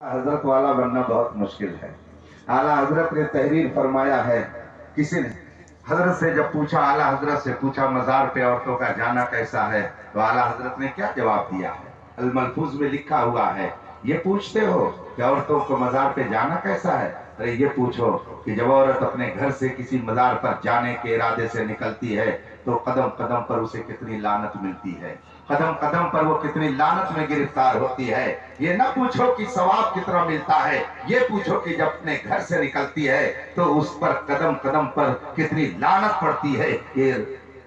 हजरत वाला बनना बहुत मुश्किल है। आला हजरत ने तहरीर फरमाया है, किसी ने हजरत से जब पूछा, आला हजरत से पूछा मजार पे औरतों का जाना कैसा है, तो आला हजरत ने क्या जवाब दिया है? अल मलफूज में लिखा हुआ है, ये पूछते हो कि औरतों को मजार पे जाना कैसा है? अरे ये पूछो कि जब औरत अपने घर से किसी मजार पर जाने के इरादे से निकलती है तो कदम कदम पर उसे कितनी लानत मिलती है, कदम कदम पर वो कितनी लानत में गिरफ्तार होती है। ये ना पूछो कि सवाब कितना मिलता है, ये पूछो कि जब अपने घर से निकलती है तो उस पर कदम कदम पर कितनी लानत पड़ती है। ये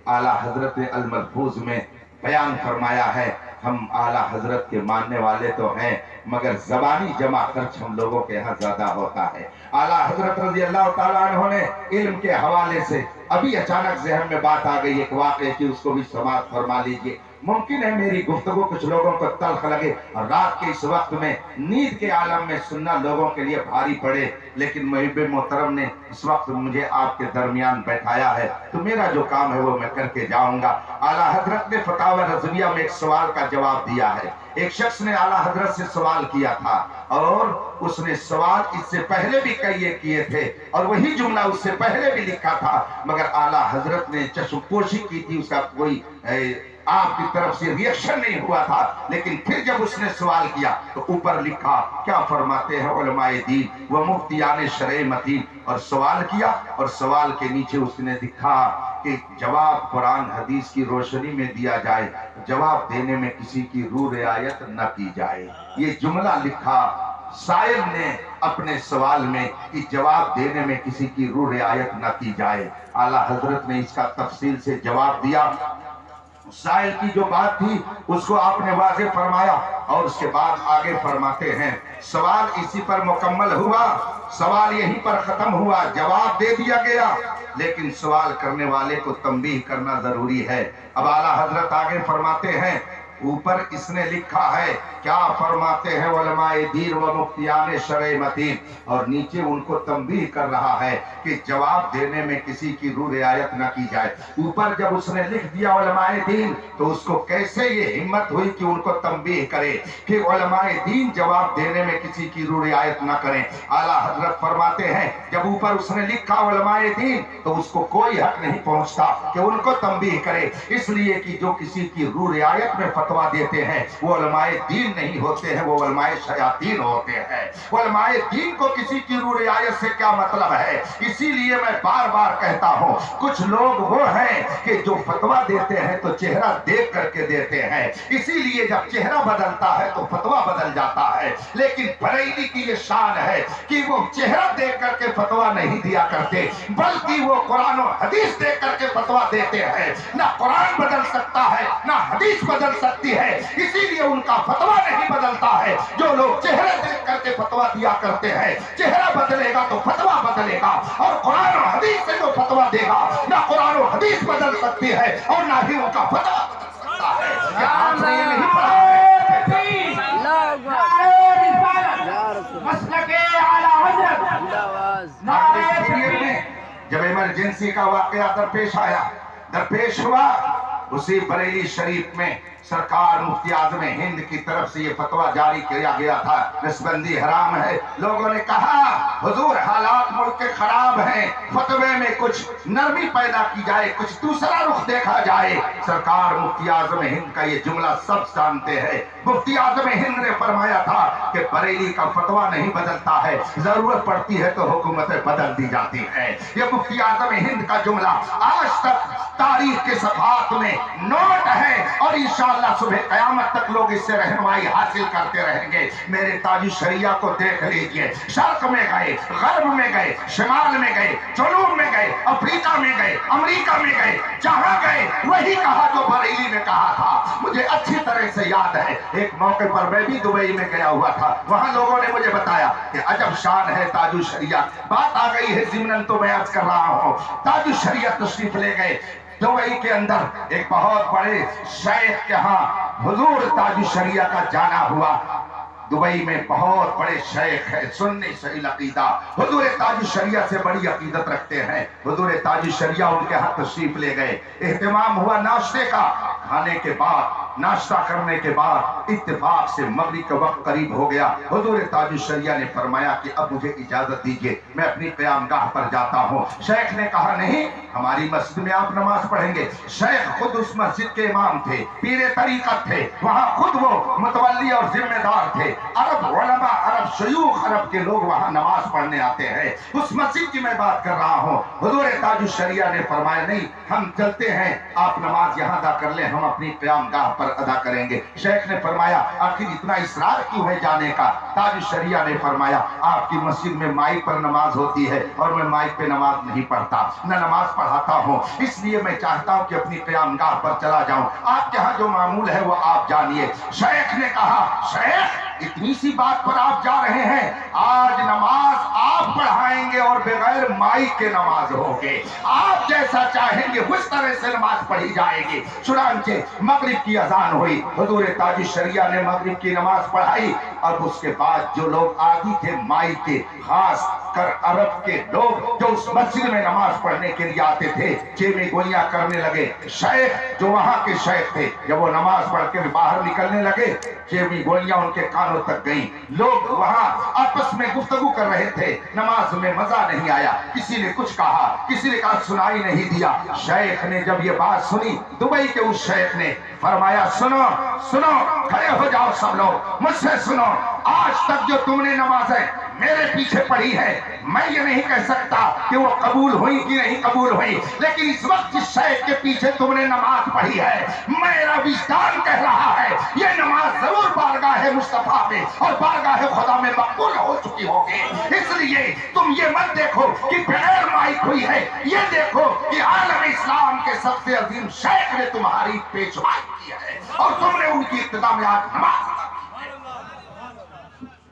आला हजरत ने अल मलफूज में बयान फरमाया है। हम आला हजरत के मानने वाले तो हैं, मगर जबानी जमा खर्च हम लोगों के यहाँ ज्यादा होता है। आला हजरत रजी अल्लाह ताला अन्हु ने इल्म के हवाले से अभी अचानक ज़हन में बात आ गई एक वाक़े की, उसको भी समाप्त फरमा लीजिए। मुमकिन है मेरी गुफ्तगू कुछ लोगों को तल्ख लगे और रात के इस वक्त में नींद के आलम में सुनना लोगों के लिए भारी पड़े, लेकिन मुहिब मोहतरम ने इस वक्त मुझे आपके दरमियान बैठाया है तो मेरा जो काम है वो मैं करके जाऊंगा। आला हजरत ने फतावा रज़विया में एक सवाल का जवाब दिया है। एक शख्स ने आला हजरत से सवाल किया था और उसने सवाल इससे पहले भी कई किए थे और वही जुमला उससे पहले भी लिखा था, मगर आला हजरत ने चश्मपोशी की थी, उसका कोई आपकी तरफ से रिएक्शन नहीं हुआ था। लेकिन फिर जब उसने सवाल किया तो ऊपर लिखा, क्या फरमाते हैं उलमाए दीन व मुफ्तियान शरअ मतीन, और सवाल किया और सवाल के नीचे उसने लिखा कि जवाब कुरान हदीस की रोशनी में दिया जाए, जवाब देने में किसी की रूह रियायत न की जाए। ये जुमला लिखा शायर ने अपने सवाल में कि जवाब देने में किसी की रूह रियायत न की जाए। आला हजरत ने इसका तफसील से जवाब दिया। शायर की जो बात थी उसको आपने वाज़ेह फरमाया और उसके बाद आगे फरमाते हैं, सवाल इसी पर मुकम्मल हुआ, सवाल यहीं पर खत्म हुआ, जवाब दे दिया गया, लेकिन सवाल करने वाले को तंबीह करना जरूरी है। अब आला हजरत आगे फरमाते हैं, ऊपर इसने लिखा है क्या फरमाते हैं उलमाए दीन व मुफ्तियान शरअ मतीन, और नीचे उनको तंबीह कर रहा है कि जवाब देने में किसी की रूह रियायत न की जाए। ऊपर जब उसने लिख दिया उलमाए दीन तो उसको कैसे ये हिम्मत हुई कि उनको तंबीह करे कि उलमाए दीन जवाब देने में किसी की रूह रियायत न करें। आला हजरत फरमाते हैं जब ऊपर उसने लिखा उलमाए दीन तो उसको कोई हक नहीं पहुंचता कि उनको तंबीह करे, इसलिए कि जो किसी की रूह रियायत में फतवा देते हैं वो उलमाए दीन नहीं होते हैं, वो उलमाए शयातीन होते हैं। उलमाए दीन को किसी की रूह रियायत से क्या मतलब है? इसीलिए मैं बार बार कहता हूँ, कुछ लोग वो हैं कि जो फतवा देते हैं तो चेहरा देख करके देते हैं, इसीलिए जब चेहरा बदलता है तो फतवा बदल जाता है। लेकिन बरेली की ये शान है कि वो चेहरा देख करके फतवा नहीं दिया करते, बल्कि वो कुरान और हदीस देख करके फतवा देते हैं। ना कुरान बदल सकता है ना हदीस बदल सकती है, इसीलिए उनका फतवा नहीं बदलता है। जो लोग चेहरे देख करके फतवा दिया करते हैं, चेहरा बदलेगा तो फतवा बदलेगा, और कुरान और हदीस से जो फतवा देगा ना कुरान और हदीस बदल सकती है और ना ही उनका फतवा बदल सकता है। आपने ये नहीं पढ़ा है? जब इमरजेंसी का वाकया दरपेश हुआ, उसी बरेली शरीफ में सरकार मुफ्ती आज़म हिंद की तरफ से ये फतवा जारी किया गया था, नसबंदी हराम है। लोगों ने कहा हुजूर हालात मुल्क के खराब हैं, फतवे में कुछ नरमी पैदा की जाए, कुछ दूसरा रुख देखा जाए। सरकार मुफ्ती आज़म हिंद का ये जुमला सब जानते हैं। मुफ्ती आज़म हिंद ने फरमाया था कि बरेली का फतवा नहीं बदलता है, जरूरत पड़ती है तो हुकूमतें बदल दी जाती है। ये मुफ्ती आज़म हिंद का जुमला आज तक तारीख के सफात में नोट है और इंशाअल्लाह सुबह कयामत तक लोग इससे रहनुमाई हासिल करते रहेंगे। मेरे ताजी शरिया को देख लीजिए, शर्क में गए, गर्ब में गए, शिमाल में गए, जनूब में गए, अफ्रीका में गए, अमेरिका में गए, जहां गए वही कहा जो बरेली में कहा था। मुझे अच्छी तरह से याद है, एक मौके पर मैं भी दुबई में गया हुआ था, वहां लोगों ने मुझे बताया कि अजब शान है ताजु शरिया। बात आ गई है ज़िमनन तो मैं अर्ज कर रहा हूं, ताजु शरिया तशरीफ ले गए दुबई के अंदर एक बहुत बड़े शेख के यहाँ हुजूर ताजु शरिया का जाना हुआ। दुबई में बहुत बड़े शेख है, सुन्नी सही अकीदा, हुजूर ताज शरिया से बड़ी अकीदत रखते हैं। हुजूर ताज शरिया उनके हाथ तशरीफ ले गए, एहतमाम हुआ नाश्ते का। खाने के बाद, नाश्ता करने के बाद इत्तेफाक से मगरिब का वक्त करीब हो गया। हुजूर ताजुल शरिया ने फरमाया कि अब मुझे इजाजत दीजिए, मैं अपनी क़यामगाह पर जाता हूँ। शेख ने कहा नहीं, हमारी मस्जिद में आप नमाज पढ़ेंगे। शेख खुद उस मस्जिद के इमाम थे, पीरे तरीक़त थे, वहाँ खुद वो मुतवल्ली और जिम्मेदार थे। अरब उलमा, अरब शयूख, अरब के लोग वहाँ नमाज पढ़ने आते हैं। उस मस्जिद की मैं बात कर रहा हूँ। हुजूर ताजुल शरिया ने फरमाया नहीं, हम चलते हैं, आप नमाज यहाँ अदा कर लें, हम अपनी क़यामगाह पर अदा करेंगे। शेख ने फरमाया आखिर इतना इसरार क्यों है जाने का? ताजुल शरिया ने फरमाया आपकी मस्जिद में माइक पर नमाज होती है और मैं माइक पे नमाज नहीं पढ़ता, न नमाज पढ़ाता हूँ, इसलिए मैं चाहता हूँ कि अपनी क़यामगाह पर चला जाऊँ। आपके यहाँ जो मामूल है वो आप जानिए। शेख ने कहा शेख इतनी सी बात पर आप जा रहे हैं, आज नमाज आप पढ़ाएंगे और बगैर माइक के नमाज होगी। आप जैसा चाहेंगे उस तरह से नमाज पढ़ी जाएगी। चुनांचे मगरिब की अजान हुई, हुजूर ताजुल शरिया ने मगरिब की नमाज पढ़ाई। और उसके बाद जो लोग आदि थे माइक के, खास कर अरब के लोग जो उस मस्जिद में नमाज पढ़ने के लिए आते थे, चेमी गोलियां करने लगे। शेख जो वहां के शेख थे, जब वो नमाज पढ़ के बाहर निकलने लगे, चेमी गोलियां उनके कानों तक गई। लोग वहां आपस में गुफ्तगू कर रहे थे, नमाज में मजा नहीं आया, किसी ने कुछ कहा, किसी ने कहा सुनाई नहीं दिया। शेख ने जब ये बात सुनी, दुबई के उस शेख ने फरमाया सुनो सुनो, खड़े हो जाओ सब लोग, मुझसे सुनो, आज तक जो तुमने नमाजें मेरे पीछे पढ़ी है, मैं ये नहीं कह सकता कि वो कबूल हुई कि नहीं कबूल हुई, लेकिन इस वक्त जिस शेख के पीछे तुमने नमाज पढ़ी है, मेरा विजदान कह रहा है ये नमाज जरूर बारगाह मुस्तफा में और बारगाह खुदा में मकबूल हो चुकी होगी। इसलिए तुम ये मत देखो कि बगैर माइक हुई है, ये देखो कि आलम इस्लाम के सबसे अजीम शेख ने तुम्हारी पेशवाई की है और तुमने उनकी इब्तिदा में आज नमाज।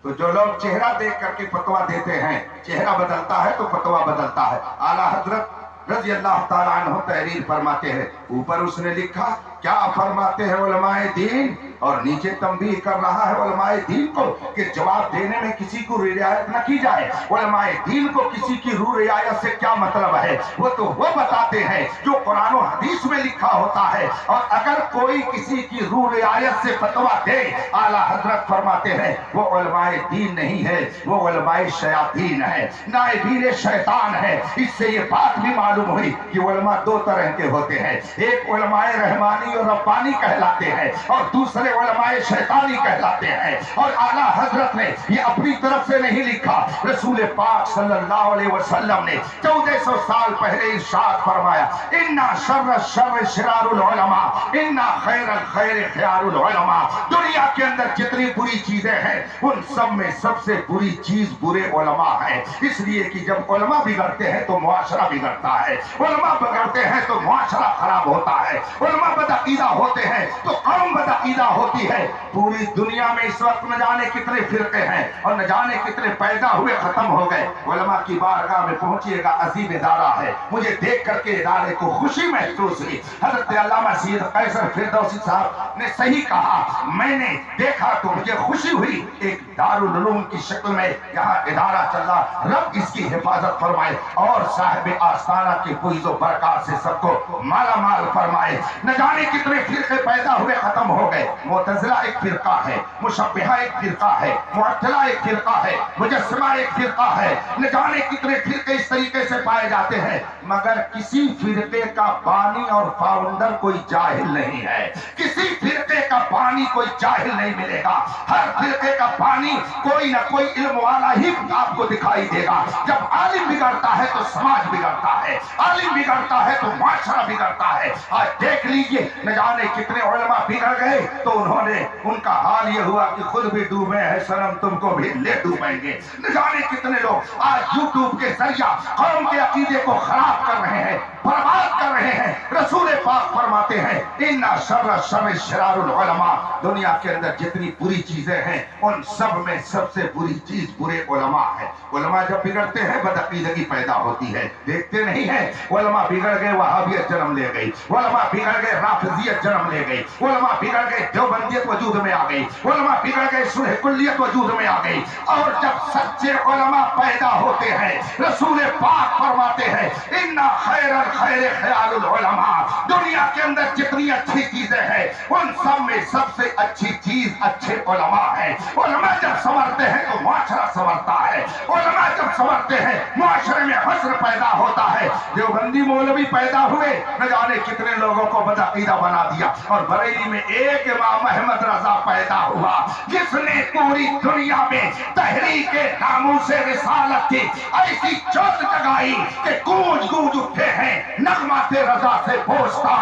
तो जो लोग चेहरा देख करके फतवा देते हैं, चेहरा बदलता है तो फतवा बदलता है। आला हजरत रज़ी अल्लाह ताला अन्हु तहरीर फरमाते हैं, ऊपर उसने लिखा क्या फरमाते हैं उलमाए दीन, और नीचे तंबीह कर रहा है उलमाए दीन को कि जवाब देने में किसी को रियायत न की जाए। उलमाए दीन को किसी की रू रियायत से क्या मतलब है, वो तो वो बताते हैं जो कुरान और हदीस में लिखा होता है। और अगर कोई किसी की रू रियायत से फतवा दे, आला हजरत फरमाते हैं वो उलमाए दीन नहीं है, वो उलमाए शयातीन है, नाइबीन शैतान है। इससे ये बात भी मालूम हुई कि उलमा दो तरह के होते हैं, एक उलमाए रहमानी और रब्बानी कहलाते हैं और दूसरे उलमाए शैतानी कहलाते हैं। और आला हजरत ने ये अपनी तरफ से नहीं लिखा, रसूल पाक सल्लल्लाहु अलैहि वसल्लम ने 1400 साल पहले इरशाद फरमाया, इन्ना शर्र शर्र शिरारुल उलमा, इन्ना खैरल खैर खियारुल उलमा। दुनिया के अंदर जितनी बुरी चीजें हैं उन सब में सबसे बुरी चीज बुरे उलमा है। इसलिए कि जब उलमा बिगड़ते हैं तो मुआशरा बिगड़ता है, उलमा बिगड़ते हैं तो मुआशरा खराब होता है, उलमा बदअकीदा होते हैं तो कौम बदअकीदा होती है। पूरी दुनिया में इस वक्त न जाने कितने फिरके हैं और न जाने कितने पैदा हुए खत्म हो गए। उलमा की बारगाह में पहुंचिएगा, अजीब इदारा है। मुझे देख करके इदारे को खुशी महसूस हुई। हजरत अल्लामा सैयद कैसर फिरदौसी साहब ने सही कहा, मैंने देखा तो मुझे खुशी हुई, एक दारुल उलूम की शक्ल में यहाँ इदारा चल रहा, रब इसकी हिफाजत फरमाए और साहिब आस्ताना के फैज़ व बरकत से सबको माला माल फरमाए। न जाने कितने फिरके पैदा हुए खत्म हो गए। मुअतज़िला एक फिरका है, मुशब्बिहा एक फिरका है, मुअत्तिला एक फिरका है, मुजस्सिमा एक फिरका है, न जाने कितने फिरके इस तरीके से पाए जाते हैं। मगर किसी फिरके का बानी और फाउंडर कोई जाहिल नहीं है, किसी फिरके का बानी कोई जाहिल नहीं मिलेगा। हर फिरके का बानी कोई ना कोई इल्म वाला ही आपको दिखाई देगा। जब आलिम बिगड़ता है तो समाज बिगड़ता है, आलिम बिगड़ता है तो माशरा बिगड़ता है। आज देख लीजिए न जाने कितने उलमा बिगड़ गए तो उन्होंने उनका हाल ये हुआ कि खुद भी डूबे हैं सनम तुमको भी ले डूबेंगे। न जाने कितने लोग आज यूट्यूब के जरिया कौम के अकीदे को खराब कर रहे हैं, बर्बाद कर रहे हैं। रसूल पाक फरमाते हैं इन्ना शर्र शर्र शिरारुल उलमा, दुनिया के अंदर जितनी बुरी चीजें हैं उन सब में सबसे बुरी चीज बुरे उलमा है। उलमा जब बिगड़ते हैं बदअकीदगी पैदा होती है। देखते नहीं है उलमा बिगड़ गए वहाबियत जन्म ले गई, उलमा बिगड़ गए राफिजियत जन्म ले गई, उलमा बिगड़ गए देवबंदियत वजूद में आ गई, उलमा बिगड़ गए, सुलह कुल्लियत वजूद में आ गई। और जब सच्चे उलमा पैदा होते हैं, रसूल पाक फरमाते हैं इन्ना खैरल खैर ख्यालुल उलमा, दुनिया के अंदर जितनी अच्छी चीजें हैं उन सब में सबसे अच्छी चीज अच्छे उलमा है। उलमा जब संवरते हैं तो मुआशरा संवरता है, उलमा जब संवरते हैं मुआशरे में हस्न पैदा होता है। देवबंदी मौलवी पैदा हुए, न जाने कितने लोगों को बदअकीदा बना दिया। और बरेली में एक इमाम अहमद रजा पैदा हुआ जिसने पूरी दुनिया में तहरीक नामूसे रिसालत की ऐसी चोट जगाई कि गूंज गूंज उठे हैं नगमाते रजा से पोछता।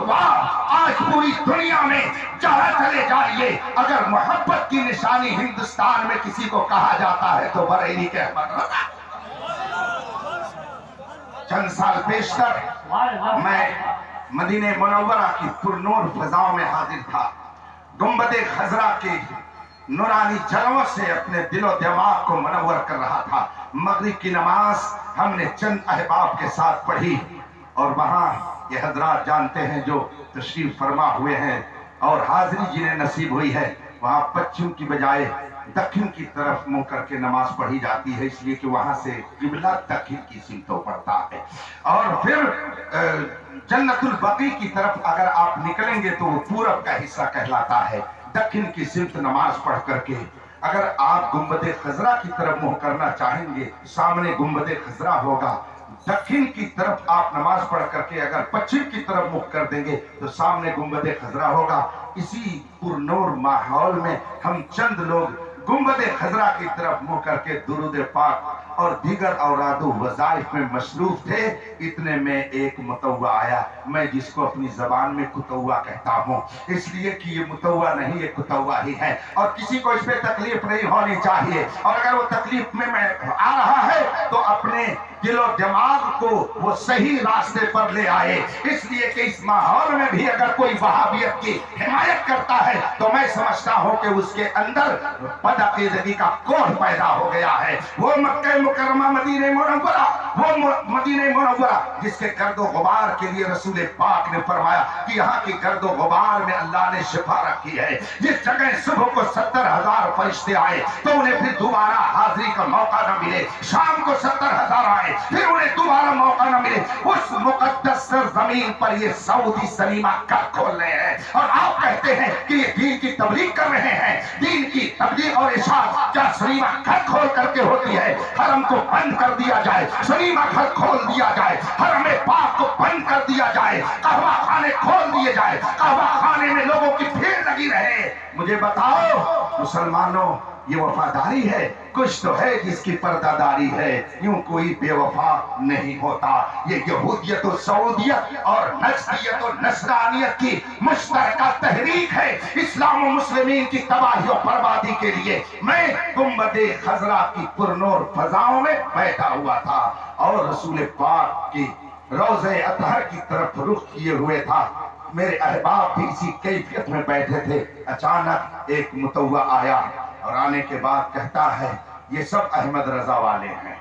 वाह, आज पूरी दुनिया में जहां चले जाइए, अगर मोहब्बत की निशानी हिंदुस्तान में किसी को कहा जाता है तो बरेली के अहमद रजा। चंद साल पेशतर मैं मदीने मुनव्वरा की पुरनूर फजाओं में हाजिर था। गुंबदे खजरा के नूरानी जलवों से अपने दिलो दिमाग को मुनव्वर कर रहा था। मगरिब की नमाज हमने चंद अहबाब के साथ पढ़ी और वहाँ ये हजरात जानते हैं जो तशरीफ फरमा हुए हैं और हाजिरी जिन्हें नसीब हुई है, वहाँ पश्चिम की बजाय दक्षिण की तरफ मुंह करके नमाज पढ़ी जाती है, इसलिए कि वहां से किबला दक्षिण की सिमतों पड़ता है। और फिर जन्नतुल बकी की तरफ अगर आप निकलेंगे तो वो पूरब का हिस्सा कहलाता है। दक्षिण की सिमत नमाज पढ़ करके अगर आप गुंबदे खजरा की तरफ मुंह करना चाहेंगे, सामने गुंबदे खजरा होगा। दक्षिण की तरफ आप नमाज पढ़ करके अगर पश्चिम की तरफ मुख कर देंगे तो सामने गुंबदे खजरा होगा। इसी पुरनूर माहौल में हम चंद लोग गुंबदे खजरा की तरफ मुंह करके दुरूद पाक और दीगर औरादो वज़ाइफ में मशरूफ थे। इतने में एक मुतव्वा आया, मैं जिसको अपनी जबान में कुतव्वा कहता हूँ, इसलिए कि ये मुतव्वा नहीं, ये कुतव्वा ही है और किसी को इस पे तकलीफ नहीं होनी चाहिए। और अगर वो तकलीफ में आ रहा है तो अपने दिलो दिमाग को वो सही रास्ते पर ले आए। इसलिए कि इस माहौल में भी अगर कोई वहाबियत की हिमायत करता है तो मैं समझता हूँ कि उसके अंदर बदअकीदगी का कोढ़ पैदा हो गया है। वो मक्का मुकर्रमा मदीने मुनव्वरा, वो मदीने मुनव्वरा जिसके गर्दो गुबार के लिए रसूल पाक ने फरमाया कि यहाँ की गर्दो गुबार में अल्लाह ने शिफा रखी है। जिस जगह सुबह को 70,000 फरिश्ते आए तो उन्हें फिर दोबारा हाजिरी का मौका न मिले, शाम को 70,000 आए फिर उन्हें दोबारा मौका न मिले, उस मुकद्दस जमीन पर ये सऊदी सलीमा कब खोल रहे हैं और आप कहते हैं कि ये दीन की तबलीग कर रहे हैं। दीन की तबलीग और इशाअत क्या सलीमा घर खोल करके होती है? हरम को बंद कर दिया जाए, सलीमा घर खोल दिया जाए, हरम पाक को बंद कर दिया जाए, कहवा खाने खोल दिए जाए, कहवा खाने में लोगों की भीड़ लगी रहे। मुझे बताओ मुसलमानों, ये वफादारी है? कुछ तो है जिसकी पर्दादारी है, यूं कोई बेवफा नहीं होता। ये यहूदियत और सऊदियत और नस्लियत और नसरानियत की मुश्तरका तहरीक है इस्लाम और मुस्लिमीन की तबाही और बर्बादी के लिए। मैं गुंबदे खजरा की पुरनूर फजाओं में बैठा हुआ था और रसूल पाक की रोज़े अतहर की तरफ रुख किए हुए था। मेरे अहबाब भी इसी कैफियत में बैठे थे। अचानक एक मुतव्वा आया और आने के बाद कहता है ये सब अहमद रजा वाले हैं,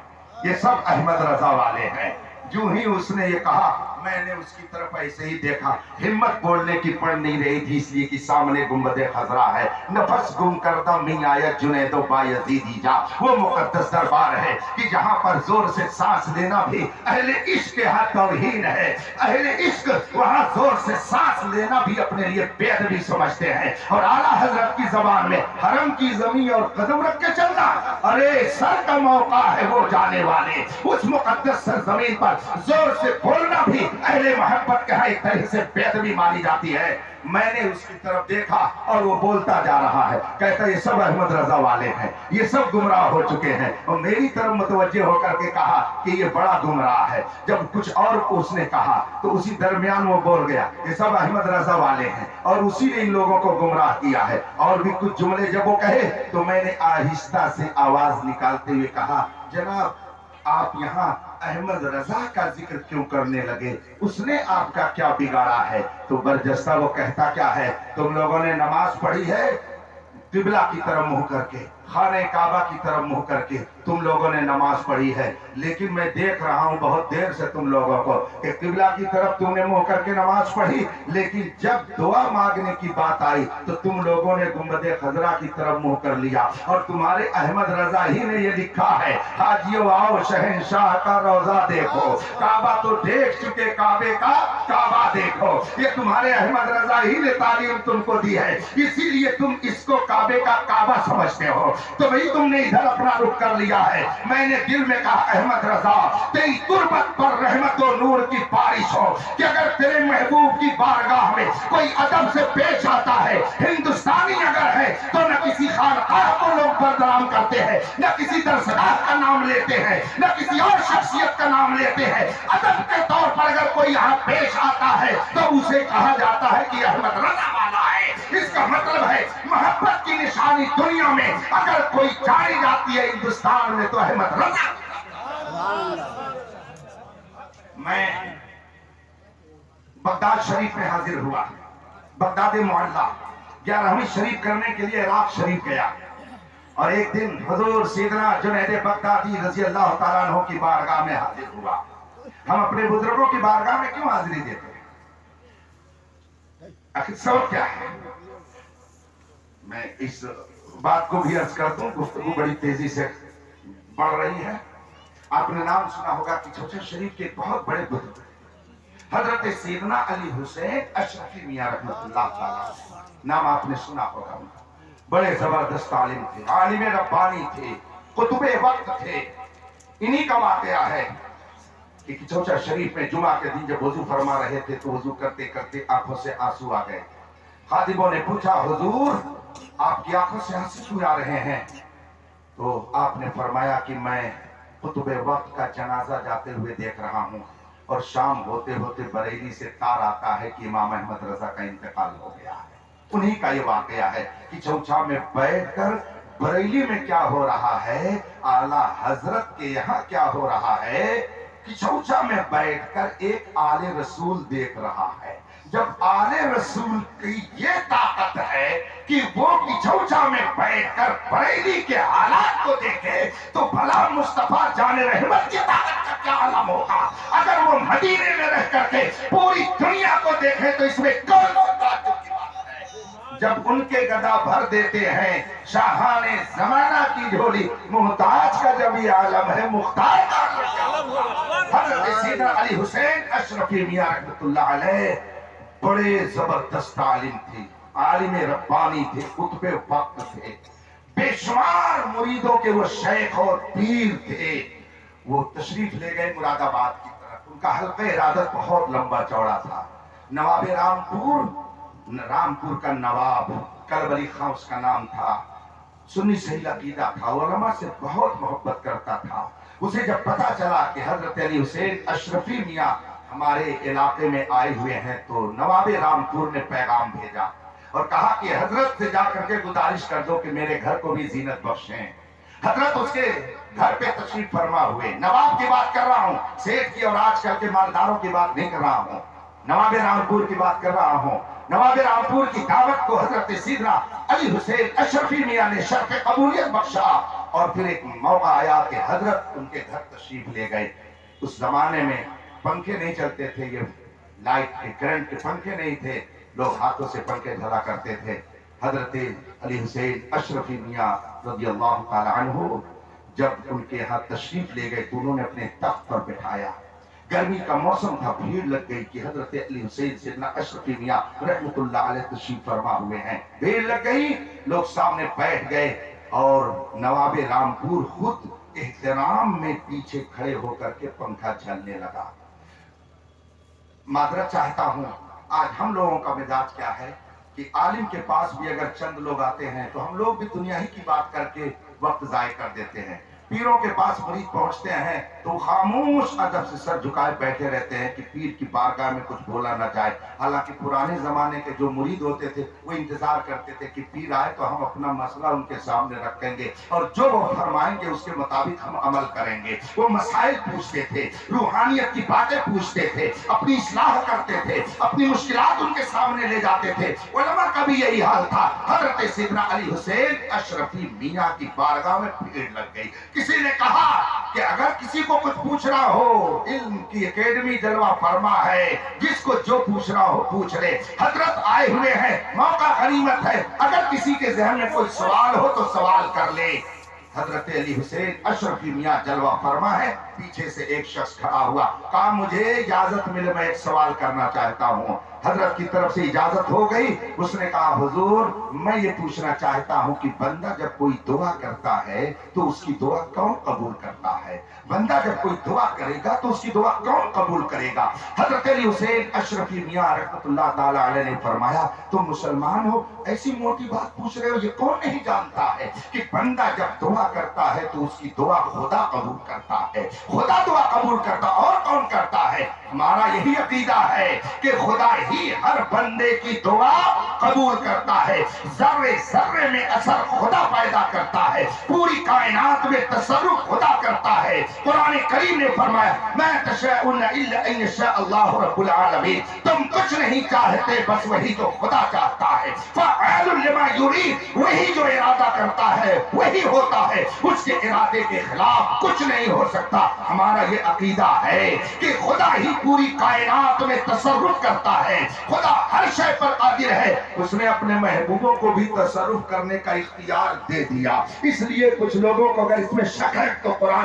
ये सब अहमद रजा वाले हैं। जो ही उसने ये कहा मैंने उसकी तरफ ऐसे ही देखा, हिम्मत बोलने की पड़ नहीं रही थी, इसलिए कि सामने गुंबदे खजरा है। नफस गुम करदा मिन आयत जुनैदो बायजीदी जा, वो मुकद्दस दरबार है कि जहाँ पर जोर से सांस लेना भी अहले इश्क के हाथ तौहीन है। अहले इश्क वहाँ जोर से सांस लेना भी अपने लिए बेअदबी समझते हैं। और आला हजरत की जबान में हरम की जमीन और कदम रख के चलना, अरे सर का मौका है वो जाने वाले। उस मुकद्दस सरजमीन पर जोर से बोलना भी अहले मोहब्बत के एक तरह से बेअदबी मानी जाती है। मैंने उसकी तरफ देखा और वो बोलता जा रहा है, कहता ये सब अहमद रजा वाले हैं, ये सब गुमराह हो चुके हैं। और मेरी तरफ मुतवज्जे होकर के कहा कि ये बड़ा गुमराह है। जब कुछ और उसने कहा तो उसी दरमियान वो बोल गया ये सब अहमद रजा वाले हैं और उसी ने इन लोगों को गुमराह किया है। और भी कुछ जुमले जब वो कहे तो मैंने आहिस्ता से आवाज निकालते हुए कहा जनाब आप यहाँ अहमद रजा का जिक्र क्यों करने लगे? उसने आपका क्या बिगाड़ा है? तो बरजस्ता वो कहता क्या है, तुम लोगों ने नमाज पढ़ी है किबला की तरफ मुंह करके, खाने काबा की तरफ मुंह करके तुम लोगों ने नमाज पढ़ी है, लेकिन मैं देख रहा हूं बहुत देर से तुम लोगों को कि किबला की तरफ तुमने मुंह करके नमाज पढ़ी, लेकिन जब दुआ मांगने की बात आई तो तुम लोगों ने गुंबद खजरा की तरफ मुंह कर लिया। और तुम्हारे अहमद रजा ही ने ये लिखा है, हाजियों आओ शहंशाह का रोजा देखो, काबा तो देख चुके काबे का काबा देखो। ये तुम्हारे अहमद रजा ही ने तालीम तुमको दी है, इसीलिए तुम इसको काबे का काबा समझते हो। तो भाई तुमने इधर अपना रुख कर लिया है। मैंने दिल में कहा अहमद रजा, तेरी तुरबत पर रहमत और नूर की बारिश हो कि अगर तेरे महबूब की बारगाह में कोई अदब से पेश आता है, हिंदुस्तानी अगर है तो न किसी खानकाह को लोग बदनाम करते हैं, न किसी दरसगाह का नाम लेते हैं, न किसी और शख्सियत का नाम लेते हैं। अदब के तौर पर अगर कोई यहाँ पेश आता है तो उसे कहा जाता है कि अहमद रजा वाला है। इसका मतलब है मोहब्बत की निशानी दुनिया में अगर कोई जानी जाती है हिंदुस्तान में तो अहमद रजा। मैं बगदाद शरीफ में हाजिर हुआ, बगदाद मोहल्ला 11वीं शरीफ करने के लिए इराक शरीफ गया। और एक दिन हुजूर सैयदना जुनैद बगदादी रजी अल्लाह तआला अन्हु की बारगाह में हाजिर हुआ। हम अपने बुजुर्गों की बारगाह में क्यों हाजिरी देते हैं? आखिर सबब क्या है? मैं इस बात को भी अर्ज करता हूँ, गुफ्तगू बड़ी तेजी से बढ़ रही है। आपने नाम सुना होगा कि छोटे शरीफ के बहुत बड़े बुजुर्ग हजरत सैयदना अली हुसैन अशरफी मियां रहमतुल्लाह तआला, नाम आपने सुना होगा। बड़े जबरदस्त आलिम थे, आलिम रब्बानी थे, कुतुबे वक्त थे। इन्हीं का वाकया है कि किचौचा शरीफ में जुमा के दिन जब वजू फरमा रहे थे तो वजू करते करते आंखों से आंसू आ गए। खादिमों ने पूछा, हुजूर आपकी आंखों से आंसू क्यों आ रहे हैं? तो आपने फरमाया कि मैं कुतुबे वक्त का जनाजा जाते हुए देख रहा हूँ और शाम होते होते बरेली से तार आता है कि इमाम अहमद रजा का इंतकाल हो गया है। उन्हीं का ये वाकया है कि चौचा में बैठकर बरेली में क्या हो रहा है, आला हजरत के यहाँ क्या हो रहा है, कि चौचा में बैठकर एक आले रसूल देख रहा है। जब आले रसूल की ये ताकत है कि वो किचौचा में बैठकर बरेली के हालात को देखे तो भला मुस्तफा जाने रहमत की ताकत का क्या आलम होगा। अगर वो मदीने में रह करके पूरी दुनिया को देखे तो इसमें कौन ताज्जुब की बात है। जब उनके गदा भर देते हैं शाहाने जमाना की झोली, मुहताज का जब ये आलम है, मुख्तार का हजरत सैयदना अली हुसैन अशरफी मियां रहमतुल्लाह अलैह बड़े जबरदस्त आलिम थे, आलिम रब्बानी थे, कुतुबे वक्त थे, बेशुमार मुरीदों के वो शेख और पीर थे। वो तशरीफ ले गए मुरादाबाद की तरफ। उनका हल्का इरादत बहुत लंबा चौड़ा था। नवाब रामपुर का नवाब कलब अली खां उसका नाम था। सुन्नी सही अकीदा था, उलमा से बहुत मोहब्बत करता था। उसे जब पता चला कि हजरत अली हुसैन अशरफी मियां हमारे इलाके में आए हुए हैं तो नवाब रामपुर ने पैगाम भेजा और कहा कि हजरत से जाकर के गुजारिश कर दो कि मेरे घर को भी जीनत बख्शें। हजरत उसके घर पे तशरीफ फरमा हुए। नवाब की बात कर रहा हूँ, सेठ की और आजकल के मालदारों की बात नहीं कर रहा हूँ, नवाब रामपुर की बात कर रहा हूँ। नवाब रामपुर की दावत को हजरत सैयदना अली हुसैन अशरफी मियां ने शर्फ कबूलियत बख्शा और फिर एक मौका आया कि हजरत उनके घर तशरीफ ले गए। उस जमाने में पंखे नहीं चलते थे, ये लाइट के करंट के पंखे नहीं थे, लोग हाथों से पंखे झला करते थे। हजरत अली हुसैन अशरफी मियां रज़ियल्लाहु ताला अन्हु जब उनके यहाँ तशरीफ ले गए तो उन्होंने अपने तख्त पर बिठाया। गर्मी का मौसम था, भीड़ लग गई कि हजरत अली हुसैन सैयदना अशरफी मियां रहमतुल्लाह अलैह तशरीफ फरमा हुए हैं। भीड़ लग गई, लोग सामने बैठ गए और नवाब रामपुर खुद एहतराम में पीछे खड़े होकर के पंखा झलने लगा। माजरत चाहता हूं, आज हम लोगों का मिजाज क्या है कि आलिम के पास भी अगर चंद लोग आते हैं तो हम लोग भी दुनिया ही की बात करके वक्त जाय कर देते हैं। पीरों के पास मुरीद पहुंचते हैं तो खामोश अदब से सर झुकाए बैठे रहते हैं कि पीर की बारगाह में कुछ बोला ना जाए। हालांकि पुराने जमाने के जो मुरीद होते थे वो इंतजार करते थे कि पीर आए तो हम अपना मसला उनके सामने रखेंगे और जो वो फरमाएंगे उसके मुताबिक हम अमल करेंगे। वो मसाइल पूछते थे, रूहानियत की बातें पूछते थे, अपनी इस्लाह करते थे, अपनी मुश्किलात उनके सामने ले जाते थे। उलमा का भी यही हाल था। हजरत सैयदना अली हुसैन अशरफी मियां की बारगाह में भीड़ लग गई। किसी ने कहा कि अगर किसी को कुछ पूछना हो, इल्म की एकेडमी जलवा फरमा है, जिसको जो पूछना हो पूछ ले। हजरत आए हुए हैं, मौका गनीमत है, अगर किसी के जहन में कोई सवाल हो तो सवाल कर ले। हजरत अली हुसैन अशरफी मियां जलवा फरमा है। पीछे से एक शख्स खड़ा हुआ, कहा मुझे इजाजत मिले, मैं एक सवाल करना चाहता हूँ। हजरत की तरफ से इजाजत हो गई। उसने कहा हुजूर मैं ये पूछना चाहता हूँ कि बंदा जब कोई दुआ करता है तो उसकी दुआ कौन कबूल करता है? बंदा जब कोई दुआ करेगा तो उसकी दुआ कौन कबूल करेगा? हजरत अली हुसैन अशरफी मियां रहमतुल्लाह ताला अलैह ने फरमाया तुम मुसलमान हो, ऐसी मोटी बात पूछ रहे हो, ये कौन नहीं जानता है कि बंदा जब दुआ करता है तो उसकी दुआ खुदा कबूल करता है। खुदा दुआ कबूल करता, और कौन करता है? हमारा यही अकीदा है कि खुदा ही हर बंदे की दुआ कबूल करता है। जर्रे जर्रे में असर खुदा पैदा करता है, पूरी कायनात में तसर्रुफ खुदा करता है। कुरान करीम ने फरमाया मैं तशअउन इल्ला अन यशा अल्लाह रब्बुल आलमीन, तुम कुछ नहीं चाहते बस वही जो खुदा चाहता है। फ़अअलुन लिमा युरीद, वही जो इरादा करता है वही होता है, उसके इरादे के खिलाफ कुछ नहीं हो सकता। हमारा ये अकीदा है कि खुदा ही पूरी कायनात में तसर्रुफ करता है, खुदा हर शय पर कादिर है। उसने अपने महबूबों को भी तसर्रुफ करने का इख्तियार दे दिया। इसलिए कुछ लोगों को अगर इसमें शक है तो कुरान